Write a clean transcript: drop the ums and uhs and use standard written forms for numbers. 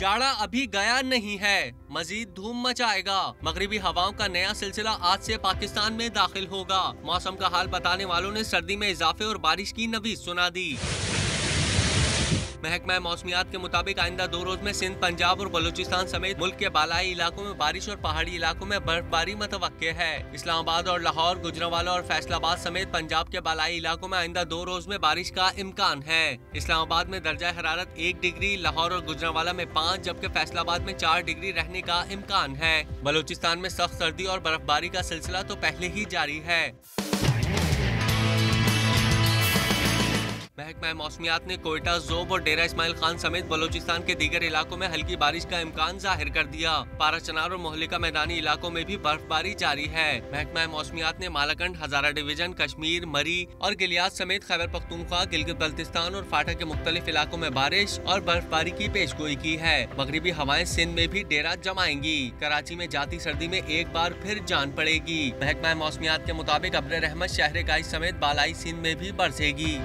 जाड़ा अभी गया नहीं है, मजीद धूम मचाएगा। मगरिबी हवाओं का नया सिलसिला आज से पाकिस्तान में दाखिल होगा। मौसम का हाल बताने वालों ने सर्दी में इजाफे और बारिश की नवीज सुना दी। महकमा मौसमियात के मुताबिक आइंदा 2 रोज में सिंध, पंजाब और बलूचिस्तान समेत मुल्क के बालाई इलाकों में बारिश और पहाड़ी इलाकों में बर्फबारी मुतवक्के है। इस्लामाबाद और लाहौर, गुजरांवाला और फैसलाबाद समेत पंजाब के बालाई इलाकों में आइंदा 2 रोज में बारिश का इम्कान है। इस्लामाबाद में दर्जा हरारत 1 डिग्री, लाहौर और गुजरांवाला में 5 जबकि फैसलाबाद में 4 डिग्री रहने का इम्कान है। बलूचिस्तान में सख्त सर्दी और बर्फबारी का सिलसिला तो पहले ही जारी है। महकमा मौसमियात ने कोयटा, ज़ोब और डेरा इस्माइल खान समेत बलूचिस्तान के दीगर इलाकों में हल्की बारिश का इम्कान जाहिर कर दिया। पारा चनार और मोहल्लिका मैदानी इलाकों में भी बर्फबारी जारी है। महकमा मौसमियात ने मालाकंड, हजारा डिवीजन, कश्मीर, मरी और गिलियाद समेत खैबर पख्तूनख्वा, गिलगित बल्तिस्तान और फाटा के मुख्तलिफ इलाकों में बारिश और बर्फबारी की पेशगोई की है। मगरिबी हवाएं सिंध में भी डेरा जमाएंगी। कराची में जाती सर्दी में एक बार फिर जान पड़ेगी। महकमा मौसमियात के मुताबिक अब्र रहमत शहर गाइस समेत बालाई सिंध में भी बरसेगी।